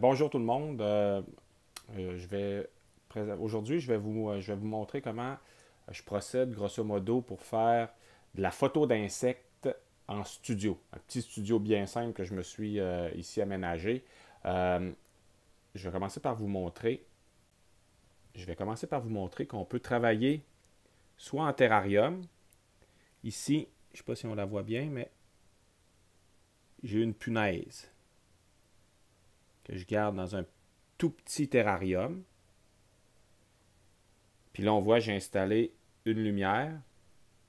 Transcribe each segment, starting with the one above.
Bonjour tout le monde. Aujourd'hui, je vais vous montrer comment je procède grosso modo pour faire de la photo d'insectes en studio. Un petit studio bien simple que je me suis ici aménagé. Euh, je vais commencer par vous montrer. Je vais commencer par vous montrer qu'on peut travailler soit en terrarium. Ici, je ne sais pas si on la voit bien, mais j'ai une punaise que je garde dans un tout petit terrarium. Puis là, on voit, j'ai installé une lumière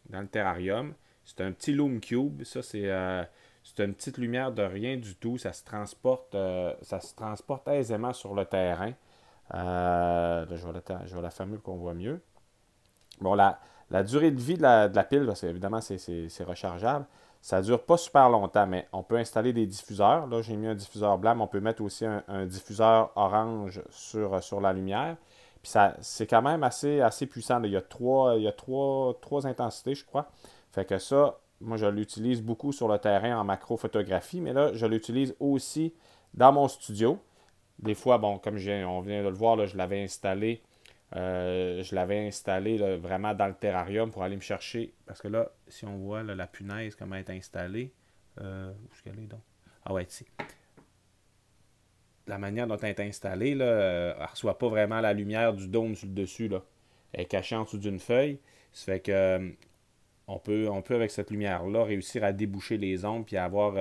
dans le terrarium. C'est un petit Lume Cube. Ça, c'est une petite lumière de rien du tout. Ça se transporte aisément sur le terrain. Là, je vais la fermer pour qu'on voit mieux. Bon, la durée de vie de la pile, parce qu'évidemment, c'est rechargeable. Ça ne dure pas super longtemps, mais on peut installer des diffuseurs. Là, j'ai mis un diffuseur blanc, mais on peut mettre aussi un diffuseur orange sur la lumière. Puis c'est quand même assez puissant. Là. Il y a trois intensités, je crois. Fait que ça, moi, je l'utilise beaucoup sur le terrain en macrophotographie, mais là, je l'utilise aussi dans mon studio. Des fois, bon, comme on vient de le voir, là, je l'avais installé là, vraiment dans le terrarium pour aller me chercher. Parce que là, si on voit là, la punaise, comment elle est installée. Où est-ce qu'elle est donc? Ah ouais, ici. La manière dont elle est installée, là, elle ne reçoit pas vraiment la lumière du dôme sur le dessus. Là. Elle est cachée en dessous d'une feuille. Ça fait que on peut avec cette lumière-là, réussir à déboucher les ombres et avoir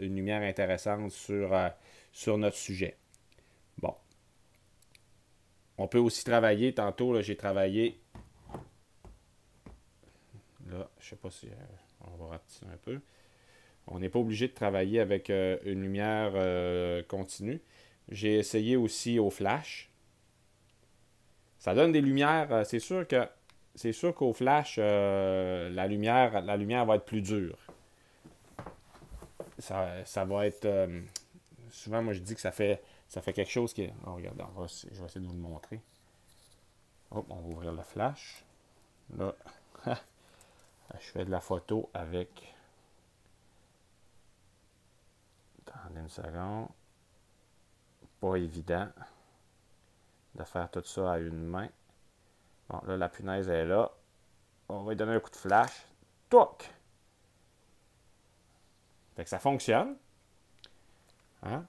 une lumière intéressante sur notre sujet. Bon. On peut aussi travailler, tantôt, j'ai travaillé. Là, je ne sais pas si on va rapetisser un peu. On n'est pas obligé de travailler avec une lumière continue. J'ai essayé aussi au flash. Ça donne des lumières. C'est sûr qu'au flash, la lumière va être plus dure. Ça va être. Souvent, moi, je dis que ça fait quelque chose qui est. Oh, regarde, je vais essayer de vous le montrer. Hop, on va ouvrir le flash. Là, je fais de la photo avec. Attendez une seconde. Pas évident de faire tout ça à une main. Bon, là, la punaise est là. On va lui donner un coup de flash. Touc! Fait que ça fonctionne. Hein?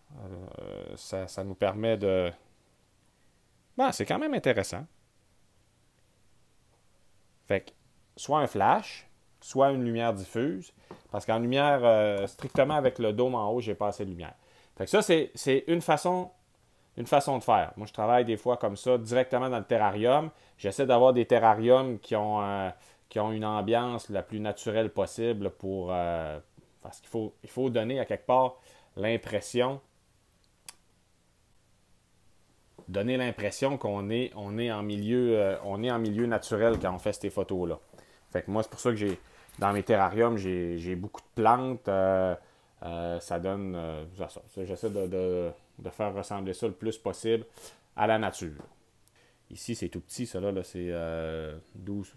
Ça nous permet de... Bon, c'est quand même intéressant. Fait que, soit un flash, soit une lumière diffuse. Parce qu'en lumière, strictement avec le dôme en haut, j'ai pas assez de lumière. Fait que ça, c'est une façon de faire. Moi, je travaille des fois comme ça, directement dans le terrarium. J'essaie d'avoir des terrariums qui ont une ambiance la plus naturelle possible parce qu'il faut donner à quelque part l'impression, donner l'impression on est en milieu naturel quand on fait ces photos-là. Fait que moi, c'est pour ça que dans mes terrariums, j'ai beaucoup de plantes. Ça donne. J'essaie de faire ressembler ça le plus possible à la nature. Ici, c'est tout petit, ça là c'est 12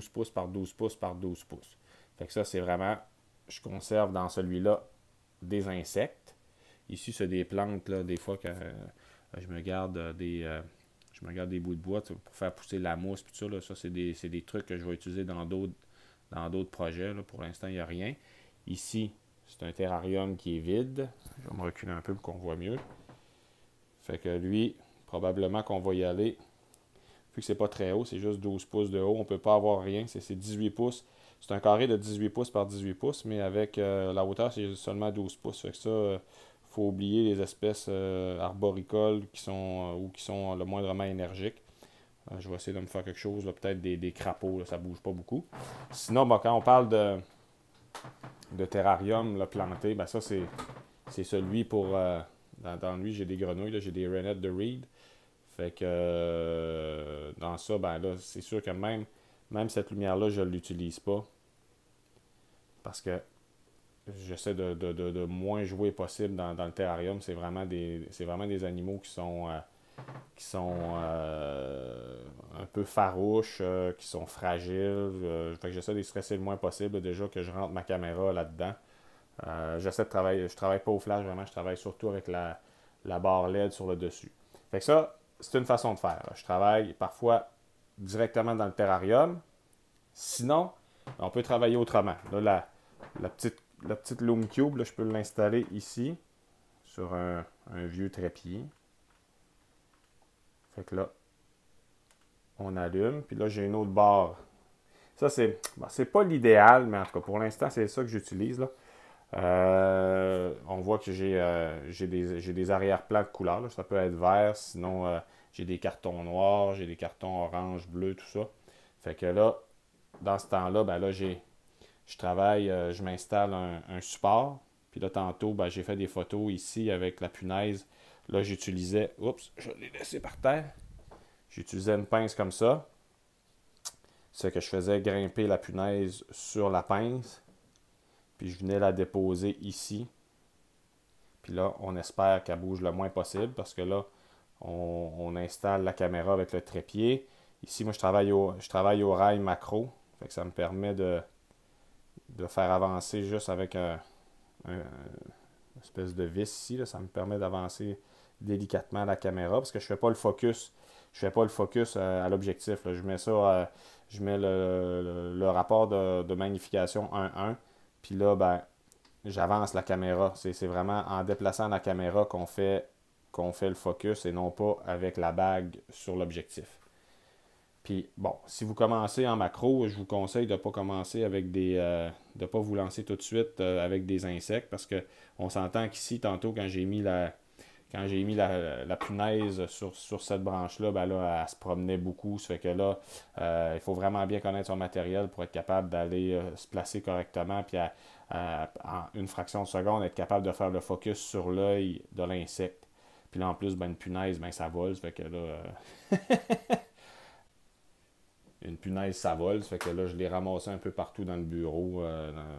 pouces par 12 pouces par 12 pouces. Fait que ça, c'est vraiment. Je conserve dans celui-là des insectes. Ici, c'est des plantes, là, des fois que je me garde des bouts de bois pour faire pousser la mousse. Puis ça, là, ça c'est des trucs que je vais utiliser dans d'autres projets. Là. Pour l'instant, il n'y a rien. Ici, c'est un terrarium qui est vide. Je vais me reculer un peu pour qu'on voit mieux. Fait que lui, probablement qu'on va y aller. Vu que c'est pas très haut, c'est juste 12 pouces de haut. On ne peut pas avoir rien. C'est 18 pouces. C'est un carré de 18 pouces par 18 pouces, mais avec la hauteur, c'est seulement 12 pouces. Fait que ça, faut oublier les espèces arboricoles qui sont le moindrement énergiques. Je vais essayer de me faire quelque chose, peut-être des crapauds, là, ça bouge pas beaucoup. Sinon, quand on parle de terrarium là, planté, ça c'est celui pour... dans lui, j'ai des grenouilles, là, j'ai des rainettes de Reed. Fait que dans ça, là, c'est sûr que même cette lumière-là, je ne l'utilise pas. Parce que j'essaie de moins jouer possible dans le terrarium. C'est vraiment des animaux qui sont un peu farouches, qui sont fragiles. Fait que j'essaie de les stresser le moins possible déjà que je rentre ma caméra là-dedans. Je travaille pas au flash vraiment, je travaille surtout avec la barre LED sur le dessus. Fait que ça, c'est une façon de faire. Je travaille parfois directement dans le terrarium. Sinon, on peut travailler autrement. Là, la petite Lume Cube, là, je peux l'installer ici, sur un vieux trépied. Fait que là, on allume. Puis là, j'ai une autre barre. Ça, c'est pas l'idéal, mais en tout cas, pour l'instant, c'est ça que j'utilise. Là. On voit que j'ai des arrière-plans de couleur. Là. Ça peut être vert, sinon j'ai des cartons noirs, j'ai des cartons orange, bleu, tout ça. Fait que là, dans ce temps-là, ben là, je travaille, je m'installe un support. Puis là, tantôt, ben, j'ai fait des photos ici avec la punaise. Là, j'utilisais, oups, je l'ai laissé par terre. J'utilisais une pince comme ça. C'est que je faisais grimper la punaise sur la pince. Puis je venais la déposer ici. Puis là, on espère qu'elle bouge le moins possible parce que là, on installe la caméra avec le trépied. Ici, moi, je travaille au rail macro. Fait que ça me permet de faire avancer juste avec une espèce de vis ici. Là. Ça me permet d'avancer délicatement la caméra parce que je ne fais pas le focus. Je fais pas le focus à l'objectif. Là. Je mets ça, je mets le rapport de magnification 1:1. Puis là, ben, j'avance la caméra. C'est vraiment en déplaçant la caméra qu'on fait le focus et non pas avec la bague sur l'objectif. Puis bon, si vous commencez en macro, je vous conseille de ne pas commencer avec de ne pas vous lancer tout de suite avec des insectes parce qu'on s'entend qu'ici, tantôt, quand j'ai mis la punaise sur cette branche-là, ben là, elle se promenait beaucoup. Ça fait que là, il faut vraiment bien connaître son matériel pour être capable d'aller se placer correctement, puis en une fraction de seconde, être capable de faire le focus sur l'œil de l'insecte. Puis là, en plus, ben, une punaise, ben, ça vole. Ça fait que là, une punaise, ça vole. Ça fait que là, je l'ai ramassé un peu partout dans le bureau.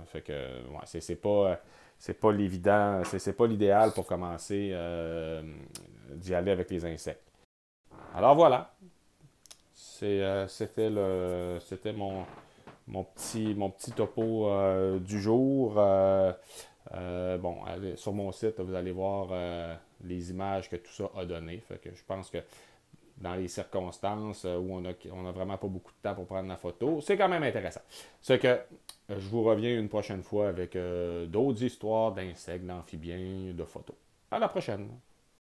Fait que, ouais, c'est pas l'évident, c'est pas l'idéal pour commencer d'y aller avec les insectes. Alors voilà, c'était mon petit topo du jour. Bon, sur mon site, vous allez voir les images que tout ça a donné. Fait que je pense que dans les circonstances où on a vraiment pas beaucoup de temps pour prendre la photo, c'est quand même intéressant. C'est que je vous reviens une prochaine fois avec d'autres histoires d'insectes, d'amphibiens, de photos. À la prochaine!